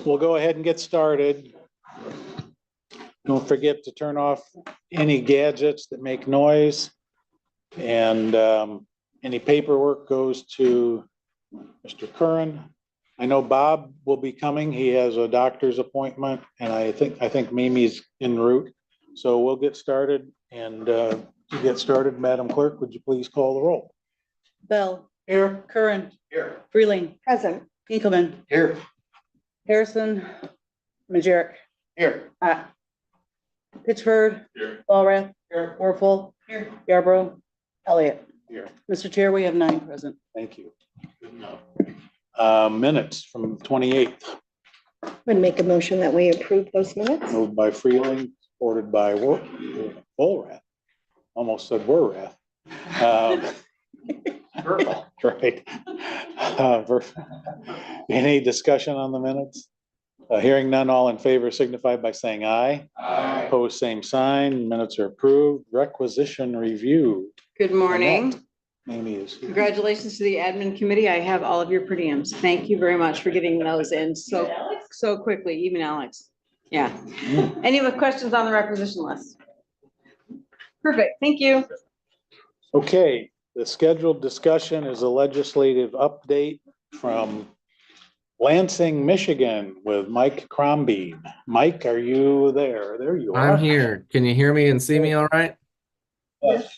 we'll go ahead and get started. Don't forget to turn off any gadgets that make noise. And any paperwork goes to Mr. Curran. I know Bob will be coming. He has a doctor's appointment, and I think Mimi's en route. So we'll get started. And to get started, Madam Clerk, would you please call the roll? Bell. Here. Curran. Here. Freeling. Present. Hinkleman. Here. Harrison. Majerick. Here. Pittsford. Here. Walrath. Here. Warfel. Here. Yarborough. Elliott. Here. Mr. Chair, we have 9 present. Thank you. Good enough. Minutes from 28th, I'm going to make a motion that we approve those minutes. moved by Freeling, supported by Walrath. Almost said Warrath. Right. Any discussion on the minutes? Hearing none, all in favor signify by saying aye. Aye. Opposed, same sign. Minutes are approved. Requisition review. Good morning. Amy is here. Congratulations to the admin committee. I have all of your per diems. Thank you very much for getting those in so quickly, even Alex. Yeah. Any other questions on the requisition list? Perfect. Thank you. Okay, the scheduled discussion is a legislative update from Lansing, Michigan with Mike Crombie. Mike, are you there? There you are. I'm here. Can you hear me and see me all right? Yes.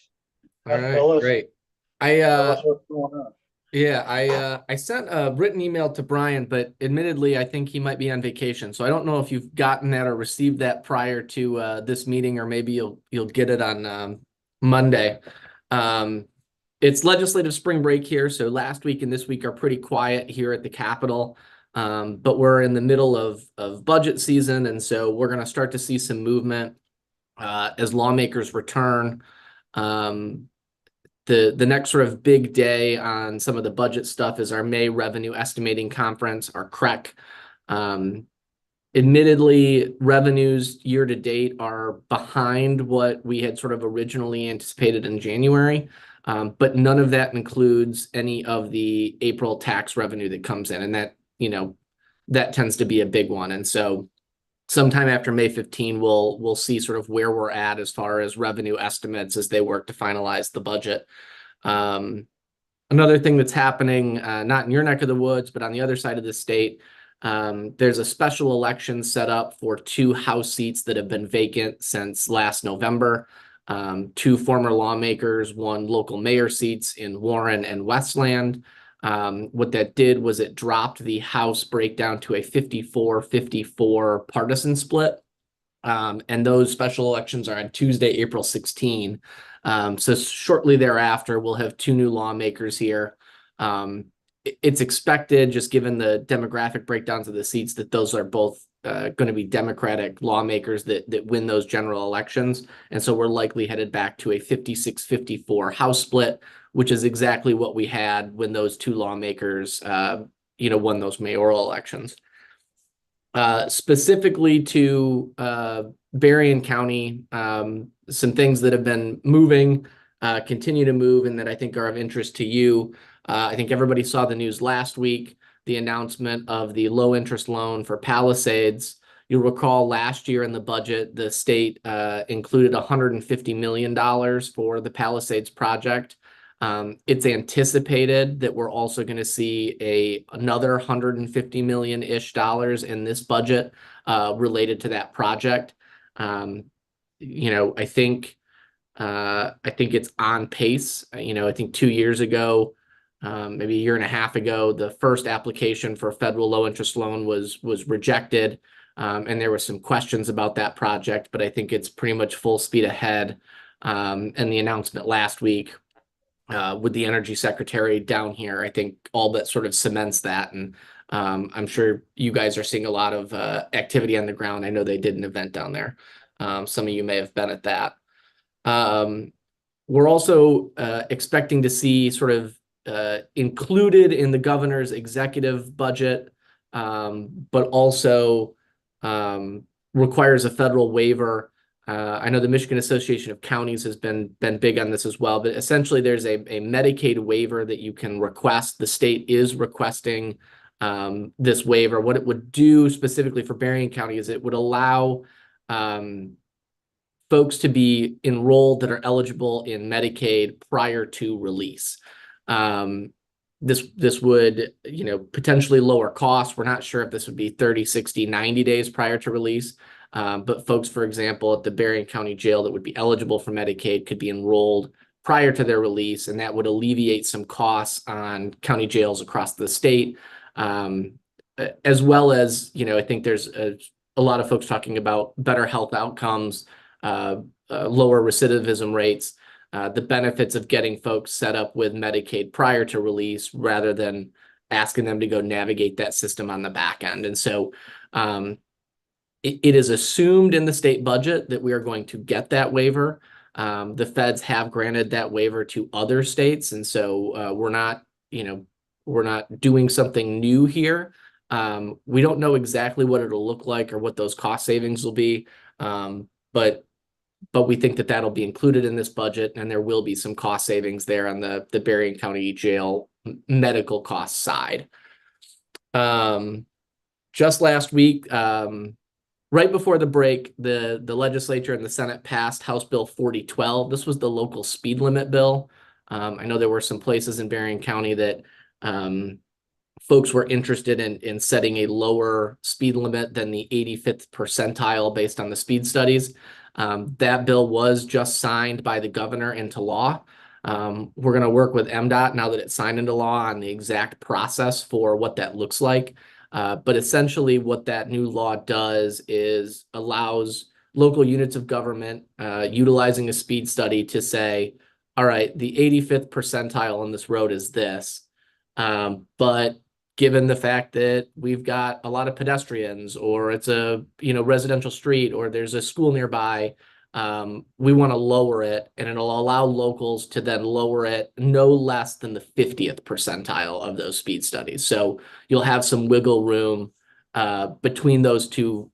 All right, Tell us- great. tell us what's going on. I sent a written email to Brian, but admittedly, I think he might be on vacation. So I don't know if you've gotten that or received that prior to this meeting, or maybe you'll get it on Monday. It's legislative spring break here, so last week and this week are pretty quiet here at the Capitol. But we're in the middle of budget season, and so we're going to start to see some movement as lawmakers return. The next sort of big day on some of the budget stuff is our May Revenue Estimating Conference, our CREC. Admittedly, revenues year to date are behind what we had sort of originally anticipated in January, but none of that includes any of the April tax revenue that comes in, and that tends to be a big one. And so sometime after May 15, we'll see sort of where we're at as far as revenue estimates as they work to finalize the budget. Another thing that's happening, not in your neck of the woods, but on the other side of the state, there's a special election set up for 2 House seats that have been vacant since last November. 2 former lawmakers won local mayor seats in Warren and Westland. What that did was it dropped the House breakdown to a 54-54 partisan split. And those special elections are on Tuesday, April 16. So shortly thereafter, we'll have 2 new lawmakers here. It's expected, just given the demographic breakdowns of the seats, that those are both going to be Democratic lawmakers that win those general elections. And so we're likely headed back to a 56-54 House split, which is exactly what we had when those 2 lawmakers, won those mayoral elections. Specifically to Berrien County, some things that have been moving, continue to move, and that I think are of interest to you. I think everybody saw the news last week, the announcement of the low interest loan for Palisades. You'll recall last year in the budget, the state included $150 million for the Palisades project. It's anticipated that we're also going to see another $150 million-ish in this budget related to that project. I think it's on pace. I think 2 years ago, maybe a year and a half ago, the first application for a federal low interest loan was rejected. And there were some questions about that project, but I think it's pretty much full speed ahead. And the announcement last week with the energy secretary down here, I think all but sort of cements that. And I'm sure you guys are seeing a lot of activity on the ground. I know they did an event down there. Some of you may have been at that. We're also expecting to see sort of included in the governor's executive budget, but also requires a federal waiver. I know the Michigan Association of Counties has been big on this as well, but essentially there's a Medicaid waiver that you can request. The state is requesting this waiver. What it would do specifically for Berrien County is it would allow folks to be enrolled that are eligible in Medicaid prior to release. This would, potentially lower costs. We're not sure if this would be 30, 60, 90 days prior to release. But folks, for example, at the Berrien County Jail that would be eligible for Medicaid could be enrolled prior to their release, and that would alleviate some costs on county jails across the state. As well as, I think there's a lot of folks talking about better health outcomes, lower recidivism rates, the benefits of getting folks set up with Medicaid prior to release rather than asking them to go navigate that system on the back end. And so it is assumed in the state budget that we are going to get that waiver. The feds have granted that waiver to other states. And so we're not doing something new here. We don't know exactly what it'll look like or what those cost savings will be. But we think that that'll be included in this budget, and there will be some cost savings there on the Berrien County Jail medical cost side. Just last week, right before the break, the legislature and the Senate passed House Bill 4012. This was the local speed limit bill. I know there were some places in Berrien County that folks were interested in setting a lower speed limit than the 85th percentile based on the speed studies. That bill was just signed by the governor into law. We're going to work with MDOT now that it's signed into law on the exact process for what that looks like. But essentially what that new law does is allows local units of government utilizing a speed study to say, all right, the 85th percentile on this road is this. But given the fact that we've got a lot of pedestrians, or it's a residential street, or there's a school nearby, we want to lower it, and it'll allow locals to then lower it no less than the 50th percentile of those speed studies. So you'll have some wiggle room between those two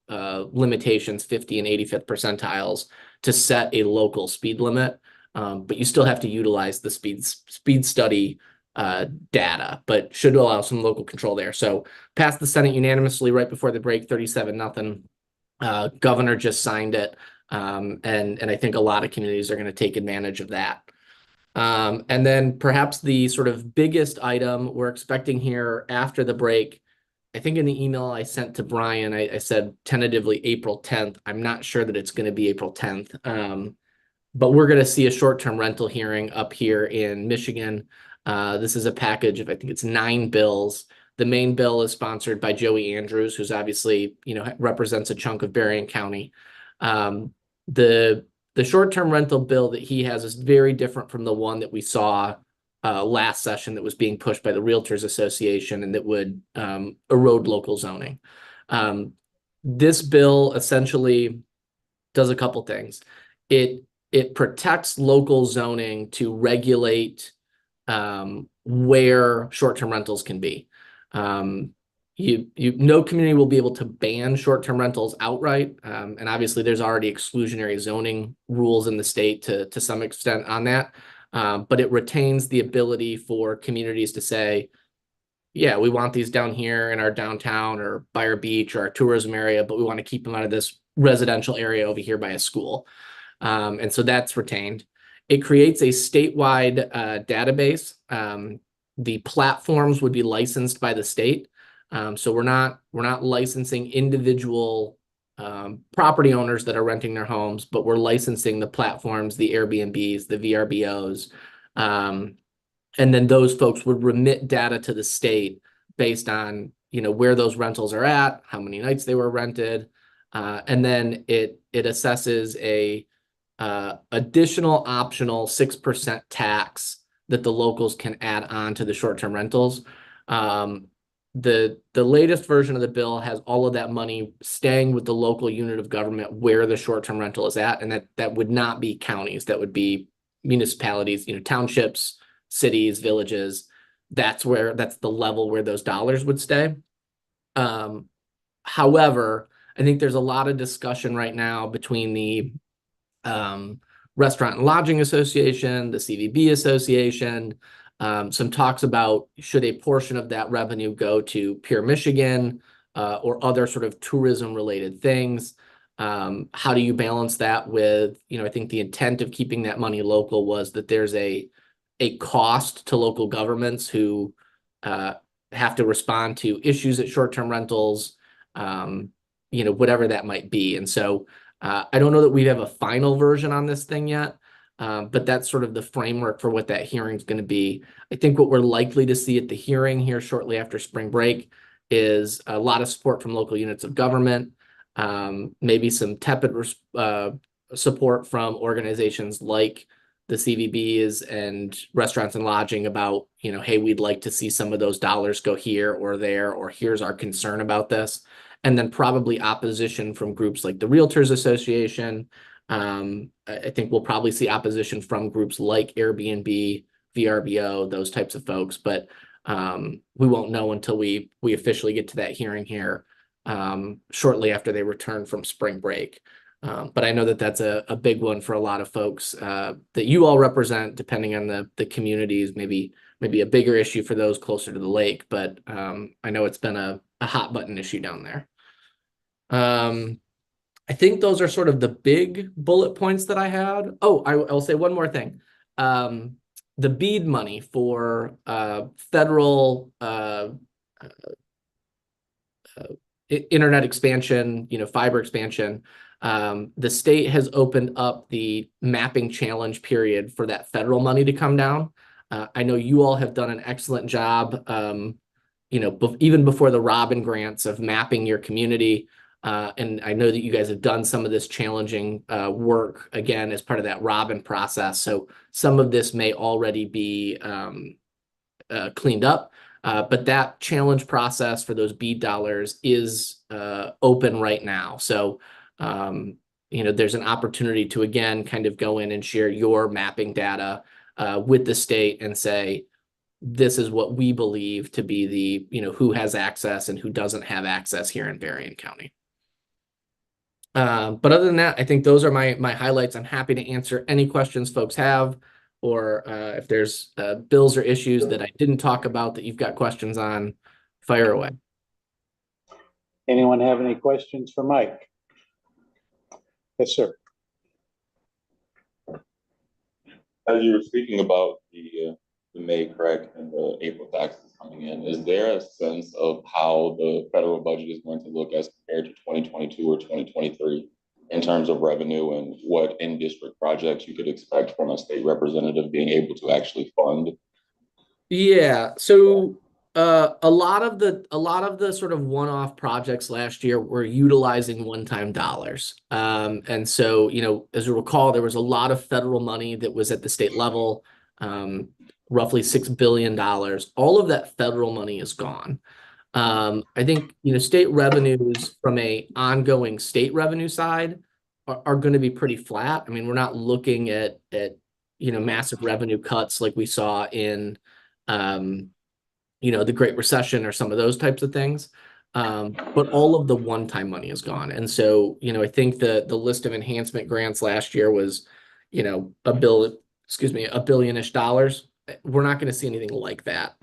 limitations, 50 and 85th percentiles, to set a local speed limit. But you still have to utilize the speed study data, but should allow some local control there. So passed the Senate unanimously right before the break, 37-0. Governor just signed it. And I think a lot of communities are going to take advantage of that. And then perhaps the sort of biggest item we're expecting here after the break, I think in the email I sent to Brian, I said tentatively April 10th. I'm not sure that it's going to be April 10th. But we're going to see a short-term rental hearing up here in Michigan. This is a package of, I think it's 9 bills. The main bill is sponsored by Joey Andrews, who's obviously, represents a chunk of Berrien County. The short-term rental bill that he has is very different from the one that we saw last session that was being pushed by the Realtors Association and that would erode local zoning. This bill essentially does a couple things. It protects local zoning to regulate where short-term rentals can be. No community will be able to ban short-term rentals outright. And obviously there's already exclusionary zoning rules in the state to some extent on that. But it retains the ability for communities to say, yeah, we want these down here in our downtown or by our beach or our tourism area, but we want to keep them out of this residential area over here by a school. And so that's retained. It creates a statewide database. The platforms would be licensed by the state. So we're not licensing individual property owners that are renting their homes, but we're licensing the platforms, the Airbnbs, the VRBOs. And then those folks would remit data to the state based on, where those rentals are at, how many nights they were rented. And then it assesses a additional optional 6% tax that the locals can add on to the short-term rentals. The latest version of the bill has all of that money staying with the local unit of government where the short-term rental is at, and that would not be counties. That would be municipalities, townships, cities, villages. That's the level where those dollars would stay. However, I think there's a lot of discussion right now between the Restaurant and Lodging Association, the CVB Association, some talks about should a portion of that revenue go to Pure Michigan or other sort of tourism related things. How do you balance that with, I think the intent of keeping that money local was that there's a cost to local governments who have to respond to issues at short-term rentals, whatever that might be. And so I don't know that we have a final version on this thing yet, but that's sort of the framework for what that hearing is going to be. I think what we're likely to see at the hearing here shortly after spring break is a lot of support from local units of government, maybe some tepid support from organizations like the CVBs and Restaurants and Lodging about, hey, we'd like to see some of those dollars go here or there, or here's our concern about this. And then probably opposition from groups like the Realtors Association. I think we'll probably see opposition from groups like Airbnb, VRBO, those types of folks, but we won't know until we officially get to that hearing here shortly after they return from spring break. But I know that that's a big one for a lot of folks that you all represent, depending on the communities, maybe a bigger issue for those closer to the lake. But I know it's been a hot button issue down there. I think those are sort of the big bullet points that I had. Oh, I'll say one more thing. The BEAD money for federal internet expansion, fiber expansion. The state has opened up the mapping challenge period for that federal money to come down. I know you all have done an excellent job, even before the Robin grants of mapping your community. And I know that you guys have done some of this challenging work, again, as part of that Robin process. So some of this may already be cleaned up. But that challenge process for those BEAD dollars is open right now. So, there's an opportunity to, again, kind of go in and share your mapping data with the state and say, this is what we believe to be the, who has access and who doesn't have access here in Berrien County. But other than that, I think those are my highlights. I'm happy to answer any questions folks have, or if there's bills or issues that I didn't talk about that you've got questions on, fire away. Anyone have any questions for Mike? Yes, sir. As you were speaking about the May crack and the April taxes coming in, is there a sense of how the federal budget is going to look as compared to 2022 or 2023 in terms of revenue, and what in-district projects you could expect from a state representative being able to actually fund? Yeah, so a lot of the sort of one-off projects last year were utilizing one-time dollars. And so, as you recall, there was a lot of federal money that was at the state level, roughly $6 billion. All of that federal money is gone. I think, state revenues from a ongoing state revenue side are going to be pretty flat. I mean, we're not looking at massive revenue cuts like we saw in, the Great Recession or some of those types of things. But all of the one-time money is gone. And so, I think the list of enhancement grants last year was, $1 billion-ish dollars. We're not going to see anything like that.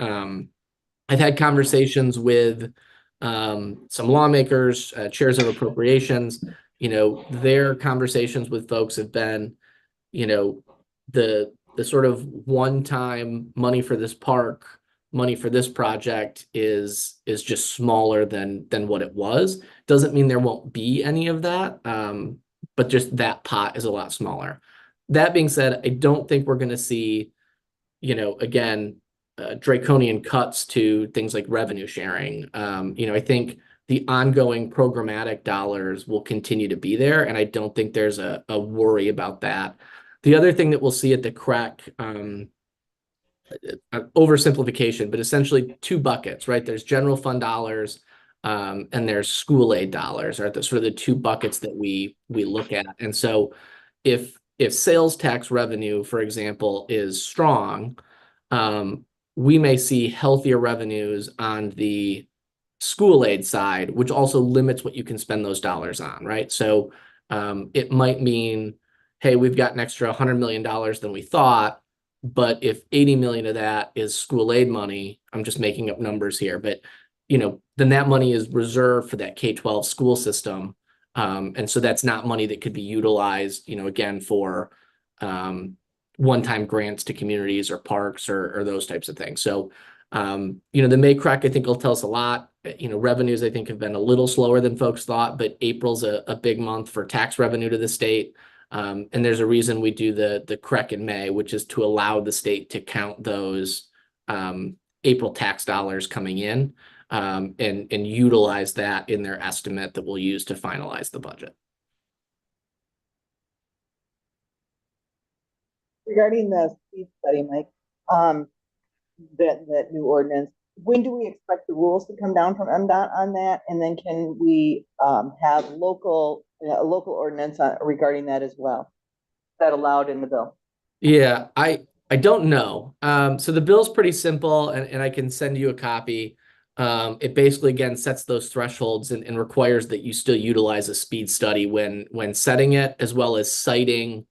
I've had conversations with some lawmakers, chairs of appropriations. Their conversations with folks have been, the sort of one-time money for this park, money for this project is just smaller than what it was. Doesn't mean there won't be any of that, but just that pot is a lot smaller. That being said, I don't think we're going to see, again, draconian cuts to things like revenue sharing. I think the ongoing programmatic dollars will continue to be there, and I don't think there's a worry about that. The other thing that we'll see at the crack, oversimplification, but essentially two buckets, right? There's general fund dollars, and there's school aid dollars, are the sort of the two buckets that we look at. And so if sales tax revenue, for example, is strong, we may see healthier revenues on the school aid side, which also limits what you can spend those dollars on, right? So it might mean, hey, we've got an extra $100 million than we thought. But if 80 million of that is school aid money, I'm just making up numbers here, but then that money is reserved for that K-12 school system. And so that's not money that could be utilized, again, for one-time grants to communities or parks or those types of things. So, the MACREC, I think, will tell us a lot. Revenues, I think, have been a little slower than folks thought, but April's a big month for tax revenue to the state. And there's a reason we do the CREC in May, which is to allow the state to count those April tax dollars coming in and utilize that in their estimate that we'll use to finalize the budget. Regarding the speed study, Mike, that new ordinance, when do we expect the rules to come down from MDOT on that? And then can we have a local ordinance regarding that as well? Is that allowed in the bill? Yeah, I don't know. So the bill's pretty simple, and I can send you a copy. It basically, again, sets those thresholds and requires that you still utilize a speed study when setting it, as well as citing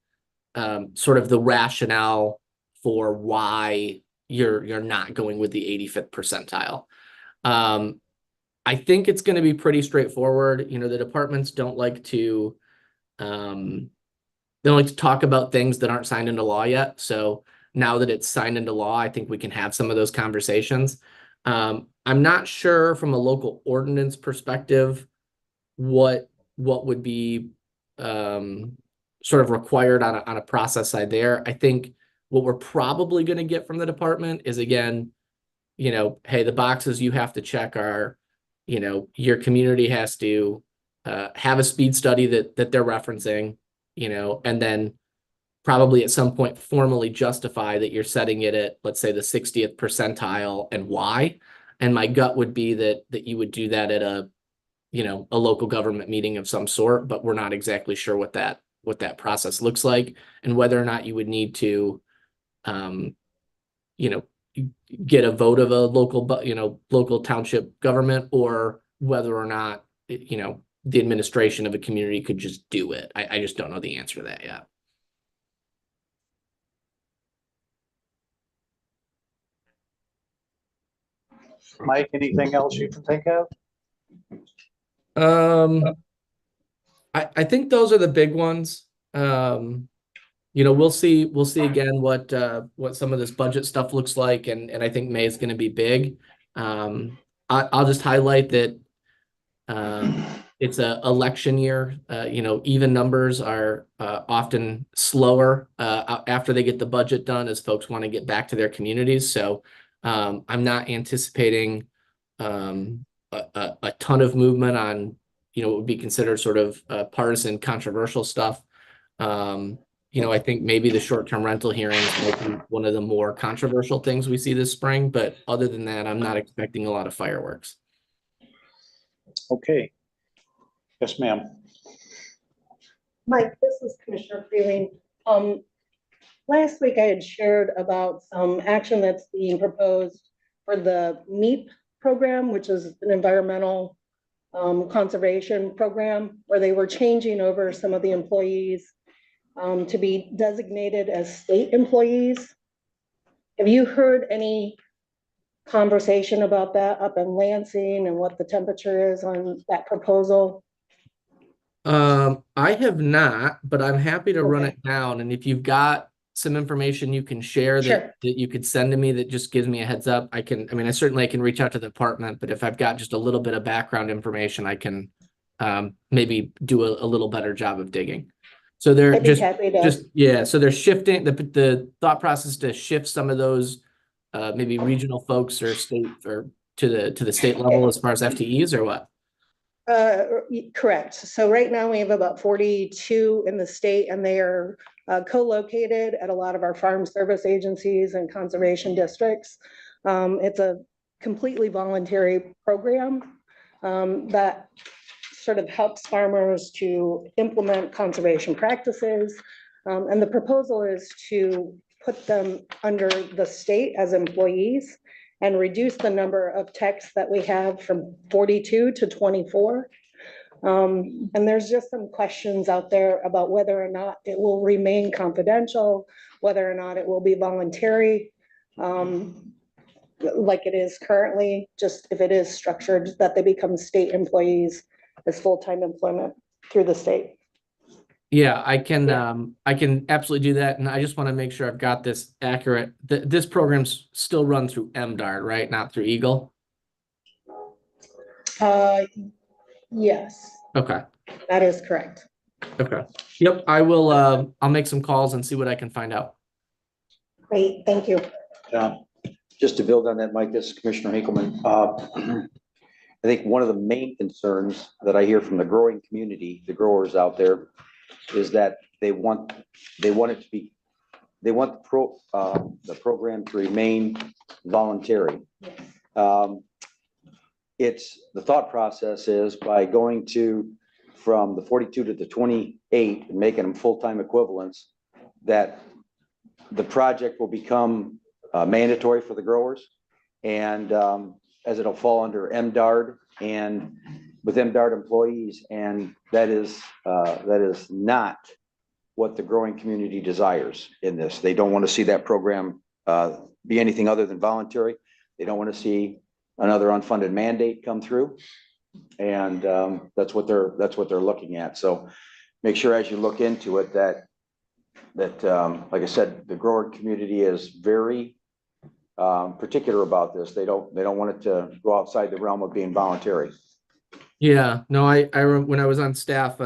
sort of the rationale for why you're not going with the 85th percentile. I think it's going to be pretty straightforward. The departments don't like to talk about things that aren't signed into law yet. So now that it's signed into law, I think we can have some of those conversations. I'm not sure from a local ordinance perspective what would be sort of required on a process side there. I think what we're probably going to get from the department is, again, hey, the boxes you have to check are, your community has to have a speed study that they're referencing, and then probably at some point formally justify that you're setting it at, let's say, the 60th percentile and why. And my gut would be that you would do that at a local government meeting of some sort, but we're not exactly sure what that process looks like, and whether or not you would need to get a vote of a local township government, or whether or not the administration of a community could just do it. I just don't know the answer to that yet. Mike, anything else you can think of? I think those are the big ones. We'll see again what some of this budget stuff looks like, and I think May is going to be big. I'll just highlight that it's a election year. Even numbers are often slower after they get the budget done, as folks want to get back to their communities. So I'm not anticipating a ton of movement on what would be considered sort of partisan controversial stuff. I think maybe the short-term rental hearings might be one of the more controversial things we see this spring, but other than that, I'm not expecting a lot of fireworks. Okay. Yes, ma'am. Mike, this is Commissioner Freeling. Last week I had shared about some action that's being proposed for the MEEP program, which is an environmental conservation program, where they were changing over some of the employees to be designated as state employees. Have you heard any conversation about that up in Lansing, and what the temperature is on that proposal? I have not, but I'm happy to run Okay. it down. And if you've got some information you can share Sure. that you could send to me that just gives me a heads up, I can reach out to the department, but if I've got just a little bit of background information, I can maybe do a little better job of digging. So they're I'd be happy to. so they're shifting the thought process to shift some of those maybe regional folks or state or to the state level as far as FTEs, or what? Correct. So right now we have about 42 in the state, and they are co-located at a lot of our farm service agencies and conservation districts. It's a completely voluntary program that sort of helps farmers to implement conservation practices. And the proposal is to put them under the state as employees and reduce the number of techs that we have from 42 to 24. And there's just some questions out there about whether or not it will remain confidential, whether or not it will be voluntary. Like it is currently, just if it is structured, that they become state employees as full-time employment through the state. Yeah, I can absolutely do that. And I just want to make sure I've got this accurate. This program's still run through MDARD, right? Not through Eagle. Yes, Okay. that is correct. Okay. Yep. I will, I'll make some calls and see what I can find out. Great, thank you. John? Just to build on that, Mike, this is Commissioner Hinkleman. I think one of the main concerns that I hear from the growing community, the growers out there, is that they want it to be, they want the program to remain voluntary. It's, the thought process is by going from the 42 to the 28 and making them full-time equivalents, that the project will become mandatory for the growers. And as it'll fall under MDARD and with MDARD employees, and that is not what the growing community desires in this. They don't want to see that program be anything other than voluntary. They don't want to see another unfunded mandate come through. And that's what they're looking at. So make sure as you look into it that like I said, the grower community is very particular about this. They don't want it to go outside the realm of being voluntary. Yeah, no, when I was on staff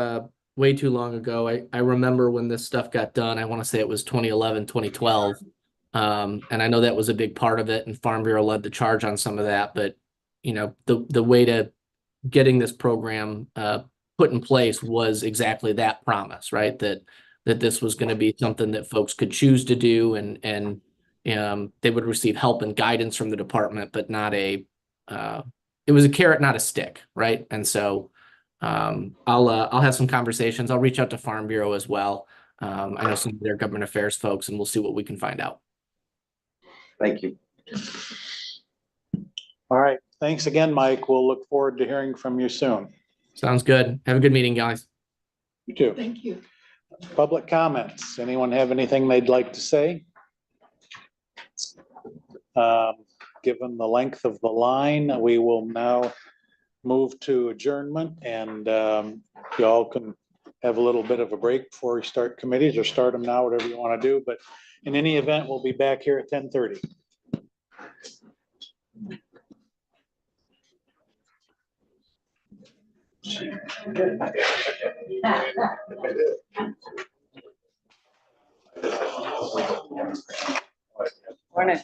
way too long ago, I remember when this stuff got done. I want to say it was 2011, 2012. And I know that was a big part of it, and Farm Bureau led the charge on some of that. But you know, the way to getting this program put in place was exactly that promise, right? That this was going to be something that folks could choose to do, and they would receive help and guidance from the department, but not it was a carrot, not a stick, right? And so I'll have some conversations. I'll reach out to Farm Bureau as well. I know some of their government affairs folks, and we'll see what we can find out. Thank you. All right. Thanks again, Mike. We'll look forward to hearing from you soon. Sounds good. Have a good meeting, guys. You too. Thank you. Public comments. Anyone have anything they'd like to say? Given the length of the line, we will now move to adjournment, and y'all can have a little bit of a break before we start committees, or start them now, whatever you want to do. But in any event, we'll be back here at 10:30. Morning.